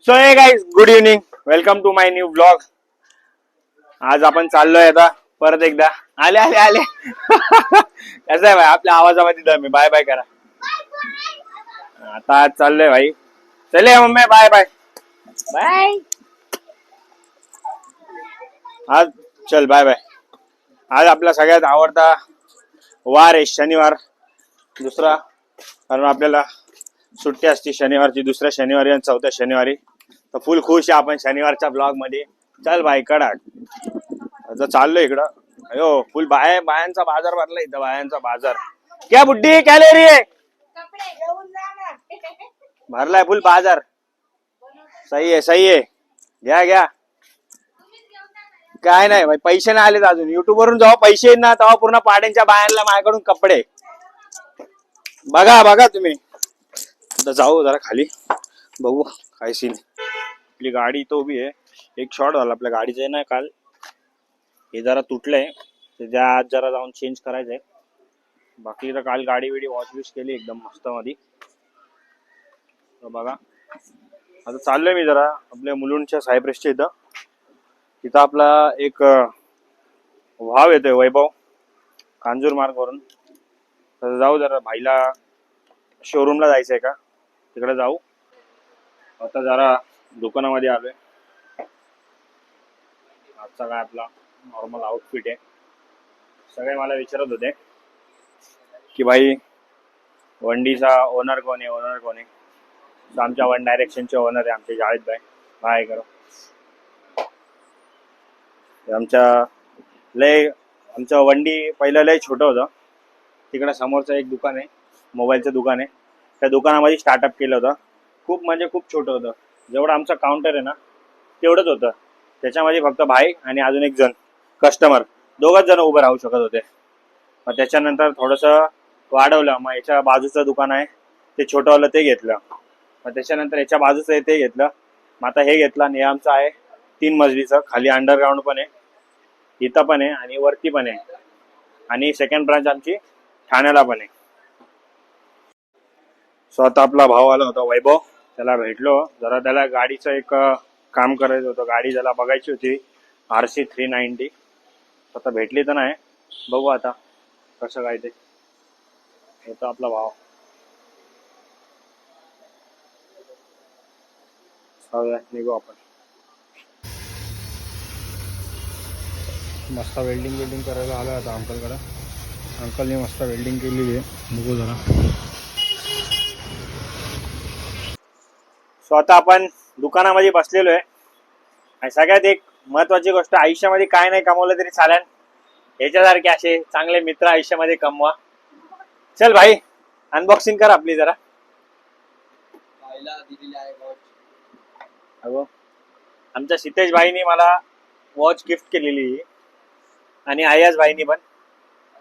So hey guys good evening, welcome to my new blog. आज आपण चाललोय आता परत एकदा. आले आले आले कसं आहे भाई, आपल्या आवाजामध्ये दम आहे. बाय बाय करा. आता आज चाललोय भाई. चले मम्मी, बाय बाय बाय. आज चल बाय बाय. आज आपला सगळ्यात आवडता वार आहे शनिवार, दुसरा. कारण आपल्याला सुट्टी असते शनिवारची, दुसऱ्या शनिवारी आणि चौथ्या शनिवारी. तर फुल खुश आहे आपण शनिवारच्या ब्लॉग मध्ये. चल बाई कडक. आता चाललोय इकडं. अयो फुल बायांचा बाजार भरला इथं. बायांचा बाजार क्या बुड्डी क्या ले रही है? भरलाय फुल बाजार. सही आहे सही आहे. घ्या घ्या. काय नाही भाई, पैसे नाही आलेत अजून. युट्यूब वरून जेव्हा पैसे येईल ना तेव्हा पूर्ण पाड्यांच्या बायांना माझ्याकडून कपडे. बघा बघा तुम्ही. आता जाऊ जरा खाली, बघू काय सीन. आपली गाडी इथं उभी आहे. एक शॉट झाला आपल्या गाडीचं आहे ना काल, हे जरा तुटलंय. त्याच्या आज जरा जाऊन चेंज करायचंय. बाकी तर काल गाडी बिडी वॉश विश केली एकदम मस्त मध्ये. बघा आता चाललोय मी जरा आपल्या मुलुंडच्या सायप्रेसच्या इथं. तिथं आपला एक भाव येतोय वैभव, कांजूर मार्ग वरून. तर जाऊ जरा भाईला शोरूमला जायचंय का, तिकडे जाऊ. आता जरा दुकानामध्ये आलोय. आजचा काय आपला नॉर्मल आउटफिट आहे. सगळे मला विचारत होते की भाई वंडीचा ओनर कोण आहे, ओनर कोण आहे. तर आमच्या वन डायरेक्शनचे ओनर आहे आमचे जावेद भाई. बाय करो. आमचं वंडी पहिलं लय छोटं होतं. तिकडे समोरचं एक दुकान आहे, मोबाईलचं दुकान आहे. त्या दुकानामध्ये स्टार्टअप केलं होतं. खूप म्हणजे खूप छोटं होतं. जेवढं आमचं काउंटर आहे ना तेवढंच होतं. त्याच्यामध्ये फक्त भाई आणि अजून एक जण कस्टमर, दोघच जण उभं राहू शकत होते. मग त्याच्यानंतर थोडंसं वाढवलं. मग याच्या बाजूचं दुकान आहे ते छोटंवालं, ते घेतलं. मग त्याच्यानंतर याच्या बाजूचं आहे ते घेतलं. मग आता हे घेतलं. आणि हे आमचं आहे 3 मजलीचं. खाली अंडरग्राऊंड पण आहे, इथं पण आहे आणि वरती पण आहे. आणि सेकंड ब्रांच आमची ठाण्याला पण आहे. सो आता आपला भाव आला होता वैभव, त्याला भेटलो. जरा त्याला गाडीचं एक काम करायचं होतं. गाडी त्याला बघायची होती RC 390. आता भेटली तर नाही, बघू आता कसं काय ते. होता आपला भाव. निघू आपण. मस्त वेल्डिंग करायला आलं आता अंकलकडं. अंकलने मस्त वेल्डिंग केलेली आहे, बघू जरा. सो आता आपण दुकानामध्ये बसलेलो आहे. आणि सगळ्यात एक महत्वाची गोष्ट, आयुष्यामध्ये काय नाही कमवलं तरी चालेल, ह्याच्यासारखे असे चांगले मित्र आयुष्यामध्ये कमवा. चल भाई अनबॉक्सिंग कर आपली जरा. अगो आमच्या सितेश भाईनी मला वॉच गिफ्ट केलेली आणि आयाज भाईनी पण,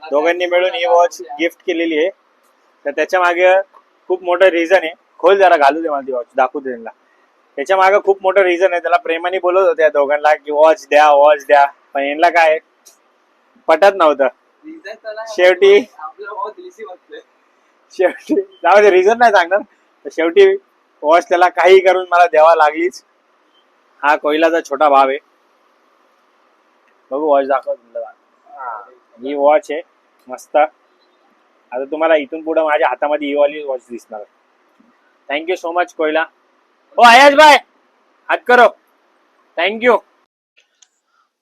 दोघांनी मिळून ही वॉच गिफ्ट केलेली आहे. तर त्याच्या मागे खूप मोठं रिझन आहे. खोल जरा, घालू दे मला ती वॉच, दाखवू दे त्यांना. त्याच्या मागे खूप मोठं रिझन आहे. त्याला प्रेमाने बोलत होते दोघांना की वॉच द्या वॉच द्या, पण यांना काय पटत नव्हतं. शेवटी जाऊ दे, रिझन नाही सांगणार. शेवटी वॉच त्याला काही करून मला द्यावा लागलीच. हा कोयलाचा छोटा भाव आहे. बघू वॉच दाखव तुला. ही वॉच आहे मस्त. आता तुम्हाला इथून पुढे माझ्या हातामध्ये ही वाली वॉच दिसणार. थँक्यू सो मच कोयला. हो आयाज भाई हात करो, थँक्यू.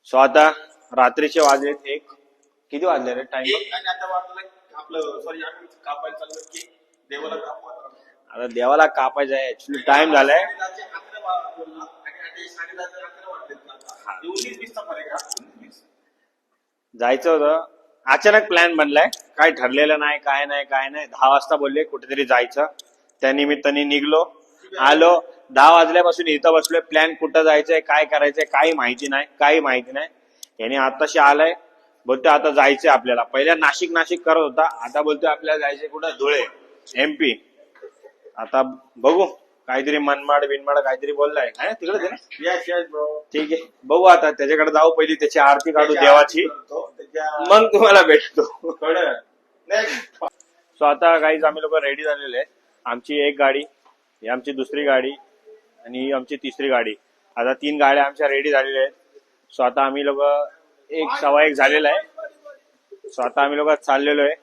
सो आता रात्रीचे वाजले एक. किती वाजले रे टाइम? आता देवाला कापायचं आहे. ऍक्च्युली टाइम झालाय. जायचं होतं, अचानक प्लॅन बनलाय. काय ठरलेलं नाही, काय नाही काय नाही. 10 वाजता बोलले कुठेतरी जायचं, त्या निमित्ताने निघलो, आलो. 10 वाजल्यापासून इथं बसलोय. प्लॅन कुठं जायचंय, काय करायचंय काही माहिती नाही, काही माहिती नाही. याने आताशी आलाय, बोलतोय आता जायचंय आपल्याला. पहिल्या नाशिक करत होता, आता बोलतोय आपल्याला जायचंय कुठं, धुळे MP. आता बघू, काहीतरी मनमाड बिनमाड काहीतरी बोललाय. तिकडे ठीक आहे, बघू आता त्याच्याकडे जाऊ. पहिली त्याची आरती काढू देवाची, मग तुम्हाला भेटतो. सो आता काहीच आम्ही लोक रेडी झालेले आहे. आमची एक गाडी, ही आमची दुसरी गाडी. आणि ही आमची तिसरी गाडी. आता 3 गाड्या आमच्या रेडी झालेल्या आहेत. सो आता आम्ही लोक 1:15 झालेला आहे. सो आता आम्ही लोक चाललेलो आहे.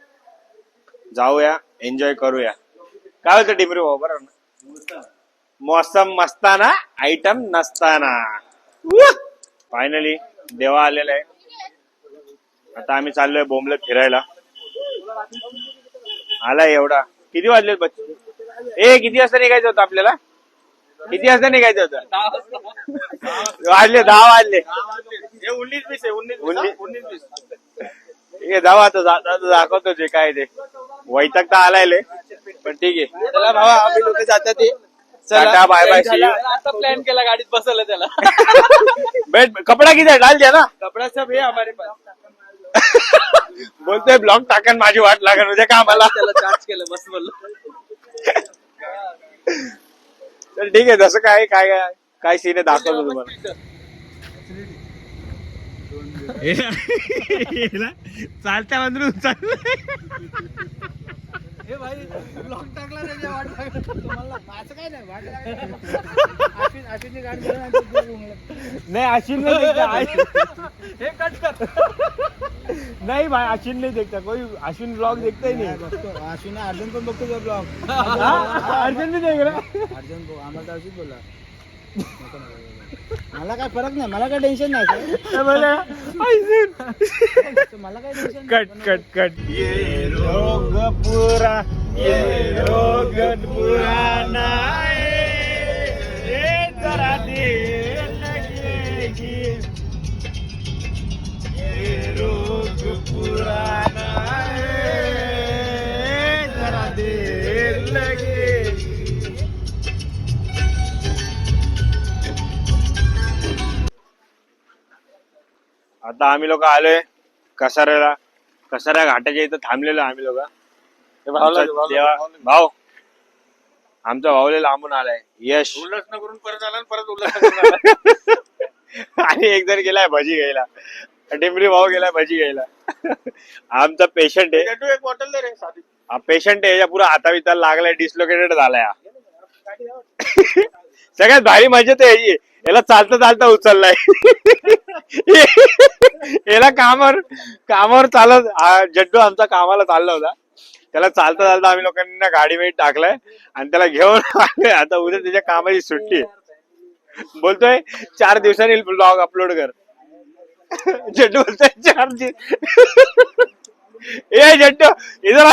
जाऊया, एन्जॉय करूया. काय होतं डिमरी भाऊ, बरोबर ना? मौसम मस्ताना, आयटम नसताना. फायनली देवा आलेला आहे. आता आम्ही चाललोय बोंबलत फिरायला. आलाय एवढा. किती वाजले बच्चे? किती वाजता निघायचं होतं आपल्याला? किती वाजता निघायचं होतं? वाजले 10 वाजले. 19:20. जाऊ आता दाखवतो जे काय ते. वैतागता आलाय पण ठीक आहे. चला भावा, आम्ही लोक जातात ते. Tata bye bye. आता प्लॅन केला, गाडीत बसवलं त्याला. बेट कपडा किती डाल द्या ना. कपडा सब है हमारे पास. बोलतोय ब्लॉग टाकन, माझी वाट लागन उद्या कामाला. त्याला चार्ज केलं, बस बोललो. तर ठीक आहे. जसं काय काय काय सीन आहे दाखवतो तुम्हाला. चालत्या बंदरून हे भाई ब्लॉग टाकला त्याच्या वाट लागत तुम्हाला. माझं काय नाही, वाट लागत. आशिषची गाडी नाही. आशिन नाही देखता. हे कट कर. नाही भाई, आशिन नहीं देखता कोई. आशिन ब्लॉग देखता ही नहीं. आशिष अर्जुन पण बघतो तो ब्लॉग. अर्जुन भी देख रहा. अर्जुन आम्हाला तर अशीच बोला. मला काय फरक नाही, मला काय टेन्शन नाही. मला काय टेन्शन. Cut cut cut. ये रोग पुरा, ये रोग पुराना है, ये जरा देर लगेगी. ये रोग पुराना है, जरा देर लगेगी. आता आम्ही लोक आलोय कसाऱ्याला. कसारा घाटाच्या इथं थांबलेलो आम्ही लोक. भाऊ आमचा भाऊले लांबून आलाय यश. उल्हासनगर करून परत आला आणि परत उल्हासनगर. आणि एक जण गेलाय भजी घ्यायला. डिमरी भाऊ गेलाय भजी घ्यायला. आमचा पेशंट आहे. एक बॉटल दे रे साधी. हा पेशंट आहे. याच्या पुरा हाताविताला लागलाय, डिसलोकेटेड झालाय. सगळ्यात भारी मजा तर याची. याला चालता चालता उचललाय. याला कामावर चालत. जड्डू आमचा कामाला चालला होता. त्याला चालता चालता आम्ही लोकांनी ना गाडी मध्ये टाकलाय आणि त्याला घेऊन आलोय. आता उद्या त्याच्या कामाची सुट्टी. बोलतोय 4 दिवसांनी ब्लॉग अपलोड कर. जड्डू बोलतोय 4 दिवस. ए जड्डू इधर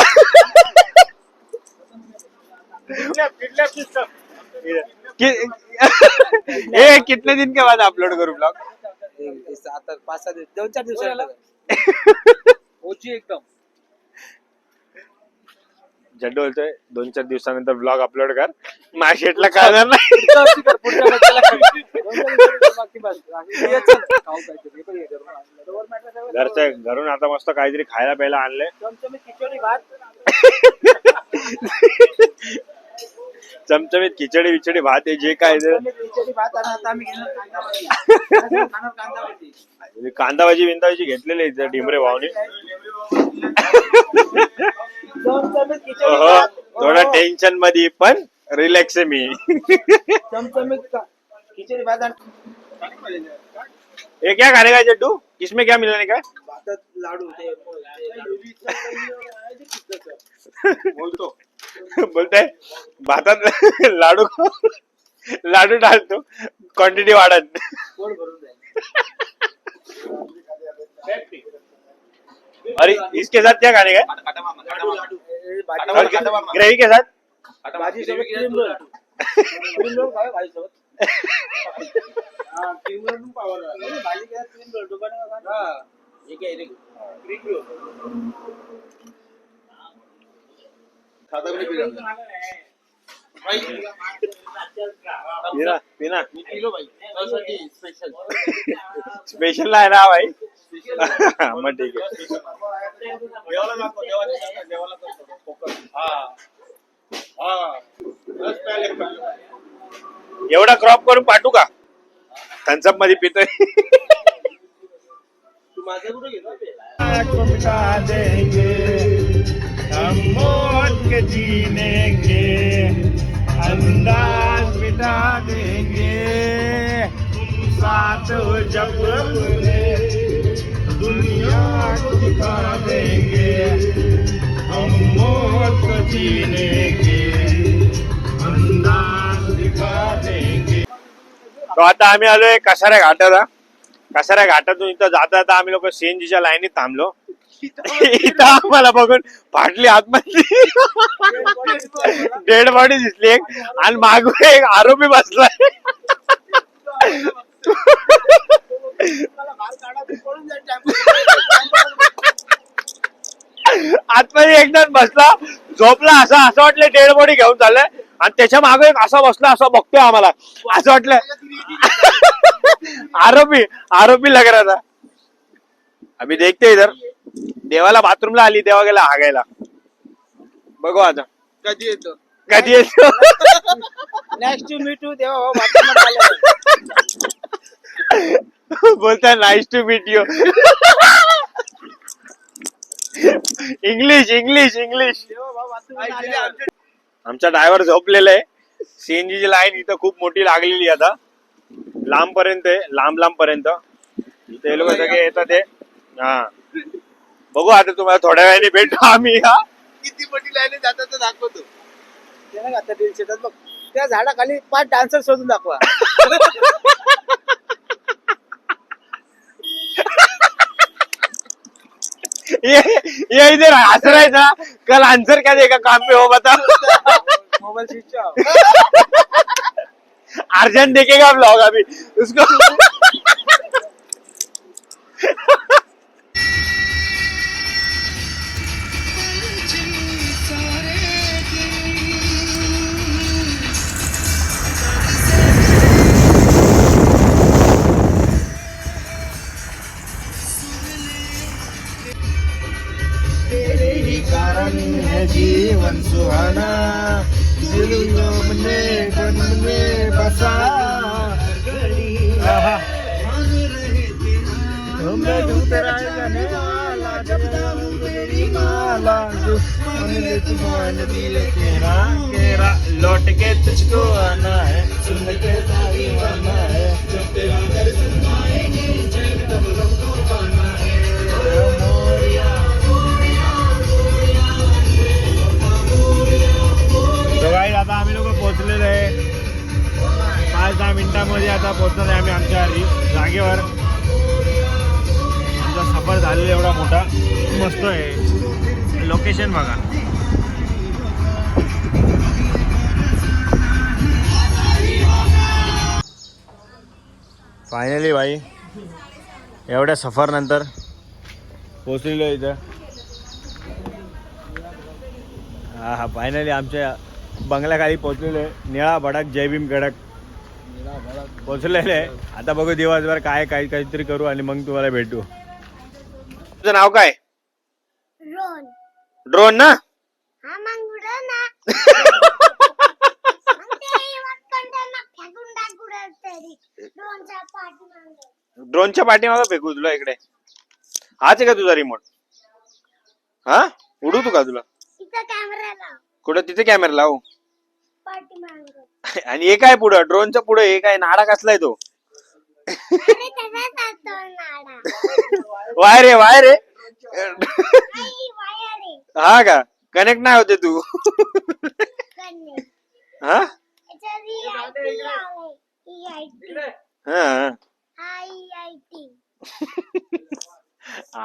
कितने दिन के बाद अपलोड करू ब्लॉग? आता 5-6 दिवस, 2-4 दिवसाला होची एकदम. जड्डू बोलतोय 2-4 दिवसानंतर ब्लॉग अपलोड कर. मार्केटला कळणार नाही. घरून आता मस्त काहीतरी खायला प्यायला आणलंय. खिचडी भात. चमचमीत खिचडी विचडी भात आहे जे काय. खिचडी भात. आता आम्ही कांदा भाजी बिंदाची घेतलेली आहे डिमरे भावनी. थोडा टेन्शन मध्ये पण रिलॅक्स आहे मी. चमचमीत खिचडी भात. ये क्या खाने का जड्डू? किसमें क्या मिलाने का? भातात लाडू बोलतो. बोलताय भातात लाडू लाडू डालतो. क्वांटिटी वाढत. पोट भरून जाईल. अरे इसके साथ क्या खाने का? ग्रेवी के साथ भाजी सोबत क्रीम रोल. क्रीम रोल खावे भाजी सोबत. Cream roll power. भाजी के साथ क्रीम रोल. दुकान में खाना. ये क्या है? Cream roll. साधा भी पी रहा भाई. पिना किलो भाई त्यासाठी स्पेशल. स्पेशल आहे ना भाई. मग ठीक आहे. देवाला दाखव. देवाला फोकस. हा बस पहिले. एवढा क्रॉप करून पाठवू का? थम्सअप मध्ये पितोय. तू माझा कुठे घेतो? हम मौत के जीने के अंदाज मिटा देंगे. साथ हो जब दुनिया को दिखा देंगे हम मौत जीने के अंदाज दिखा देंगे. तो आता आम्ही आलोय कसाऱ्या घाटाला. कसाऱ्या घाटातून इथं जाता जाता आम्ही लोक सीएनजीच्या लाईनीत थांबलो. इथं आम्हाला बघून फाटली आतमध्ये डेड बॉडी दिसली एक आणि मागून एक आरोपी बसलाय. आतमध्ये एकदाच बसला झोपला असं वाटलं डेड बॉडी घेऊन चाललाय आणि त्याच्या मागे एक असा बसला असं बघतोय आम्हाला असं वाटलं आरोपी लग रहा था. अभी देखते इधर देवाला बाथरूमला आली देवा गेला हागायला. बघू आता कधी येतो नेक्स्ट टू मीट यू देवा बोलता nice to meet you. English आमचा ड्रायव्हर झोपलेला आहे. सीएनजी लाईन इथं खूप मोठी लागलेली आता लांब पर्यंत आहे लांब पर्यंत. इथे लोक सगळे येतात ते. हा बघू आता तुम्हाला थोड्या वेळाने भेटू आम्ही. हा किती मोठी लाईन जातात ते दाखवतो. आता रील्स येतात बघ त्या झाडाखाली 5 डान्सर शोधून दाखवा. ये इधर हंस रहा था कल आंसर क्या देगा काम पे हो बता. Mobile switch off. अर्जन देखेगा ब्लॉग अभी उसको. कारण है जीवन सुहाना दिलों में मन में बसा उतरा जाने वाला जब तक तेरी माला जो मन दिल तेरा लौट के तुझको आना है सुन के सारी आना है जब तेरा दर्शन आएंगे जब हमको पाना है तो गाईज आता आम्ही लोक पोहोचलेलो आहे. 5-10 मिनिटांमध्ये आता पोहोचणार आहे आम्ही आमच्या जागेवर. आमचा सफर झालेला एवढा मोठा मस्त आहे. लोकेशन बघा. फायनली भाई एवढ्या सफर नंतर पोहोचलेलो इथं. हा फायनली आमच्या बंगल्याखाली पोहोचलेलो आहे. निळा भडक जय भीम कडक पोहोचलेले आहे. आता बघू दिवसभर काय काहीतरी करू आणि मग तुम्हाला भेटू. तुझं नाव काय? ड्रोन ना. ड्रोनच्या पाठीमागं फेकू तुला इकडे. हाच आहे का तुझा रिमोट? हा उडू तू का तुला कुठं तिथे कॅमेरा लावू. आणि हे काय पुढं ड्रोनच्या पुढे हे काय नाडा कसलाय तो. वायर आहे हा का कनेक्ट नाही होते तू. हा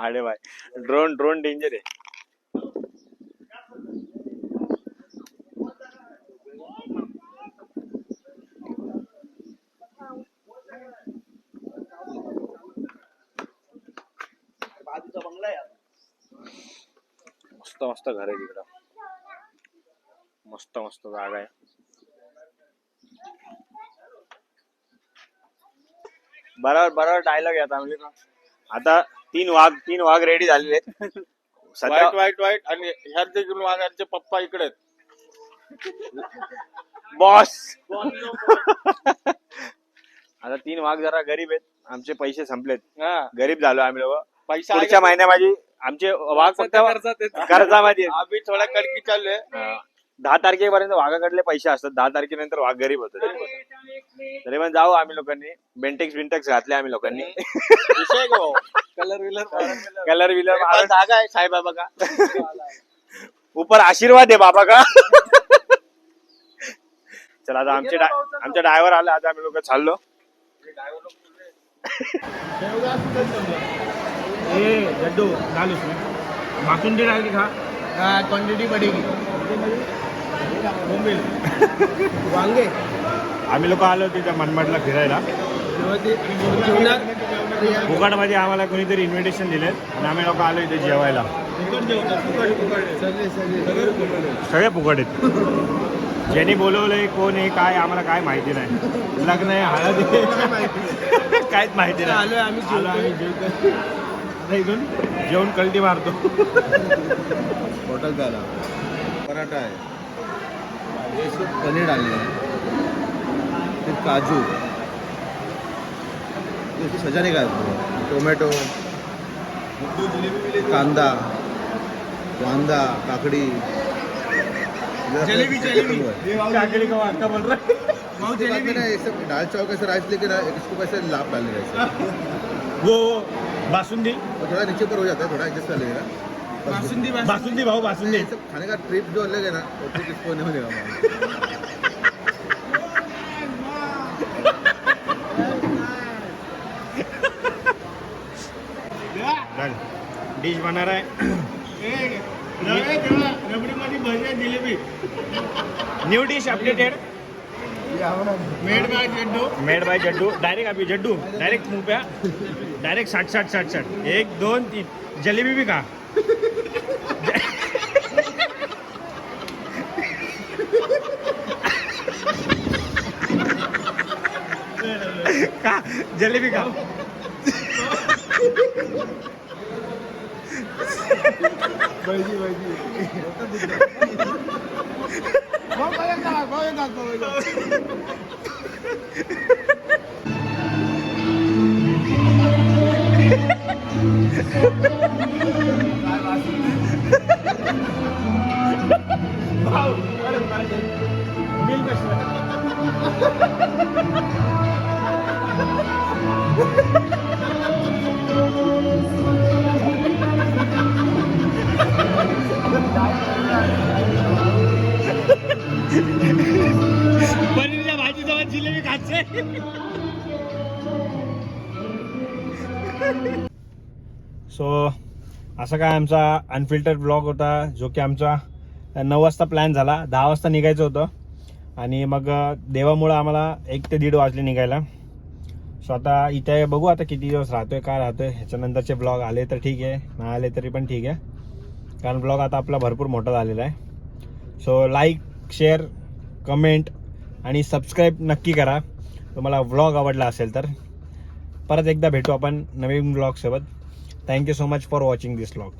अरे भाई ड्रोन डेंजर आहे. मस्त घर आहे तिकडं. मस्त जागा आहे. बरोबर डायलॉग आहे आता. म्हणजे आता तीन वाघ रेडी झालेले आहेत. वाईट आणि ह्याच देखील वाघांचे पप्पा इकडे आहेत. बॉस. आता 3 वाघ जरा गरीब आहेत. आमचे पैसे संपलेत. गरीब झालो आम्ही लोक. पुढच्या महिन्यामध्ये आमचे वाघ फक्त कर्जामध्ये. आम्ही थोडा कडकी चालू आहे. 10 तारखेपर्यंत वाघाकडले पैसे असतात, 10 तारखेनंतर वाघ गरीब होतो. तरी पण जाऊ आम्ही लोकांनी, बेंटेक्स घातले आम्ही लोकांनी. विषय गो कलर विलर धागा आहे साईबाबा का ऊपर आशीर्वाद आहे बाबा का. चला आता आमच्या ड्रायव्हर आला, आता आम्ही लोक चाललो. जड्डू चालू बासुंदी राहिली खा, क्वांटिटी बढेगी. वांगे. आम्ही लोक आलो तिथं मनमाडला फिरायला. फुकटमध्ये आम्हाला कोणीतरी इन्व्हिटेशन दिले आणि आम्ही लोक आलो इथे जेवायला. सगळे फुकट आहेत. ज्यांनी बोलवलंय कोण आहे काय आम्हाला काय माहिती नाही. लग्न आहे हळद आहे काहीच माहिती नाही. आलो आम्ही इथून जेवण कल्टी मारतो. होटल झाला, पराठा आहे, इसमें पनीर डालना है, फिर काजू, इसको सजाने का है, टोमेटो, कांदा, वांदा, काकड़ी, जलेबी काकड़ी का वाक्का बोल रहा है. जलेबी ना ये सब दाल चावल कैसे राइस लेके ना इसको कैसे लाभ डालने का ऐसे. वो बासुंदी और थोड़ा नीचे ऊपर हो जाता है, थोड़ा एडजस्ट कर लेगा. बासुंदी भाऊ बासुंदी. ये सब खाने का ट्रिप जो अलग है ना, वो ट्रिप इसको नहीं मिलेगा. डिश बना रहा है. New dish updated made by Jaddu. Direct अभी जड्डू डायरेक्ट मुंह पे डायरेक्ट 60 1 2 3 जलेबी भी खा. खा जलेबी खा. पनीरच्या भाजीसोबत जिलेबी खायचे. सो असा काय आमचा अनफिल्टर्ड ब्लॉग होता, जो की आमचा 9 वाजता प्लॅन झाला. 10 वाजता निघायचं होतं आणि मग देवामुळं आम्हाला 1 ते 1:30 वाजले निघायला. सो आता इथे बघू आता किती दिवस राहतोय काय राहतोय. ह्याच्यानंतरचे ब्लॉग आले तर ठीक आहे, नाही आले तरी पण ठीक आहे, कारण ब्लॉग आता आपला भरपूर मोठा झालेला आहे. सो लाईक शेअर कमेंट आणि सबस्क्राईब नक्की करा तुम्हाला व्लॉग आवडला असेल तर. परत एकदा भेटू आपण नवीन ब्लॉगसोबत. Thank you so much for watching this vlog.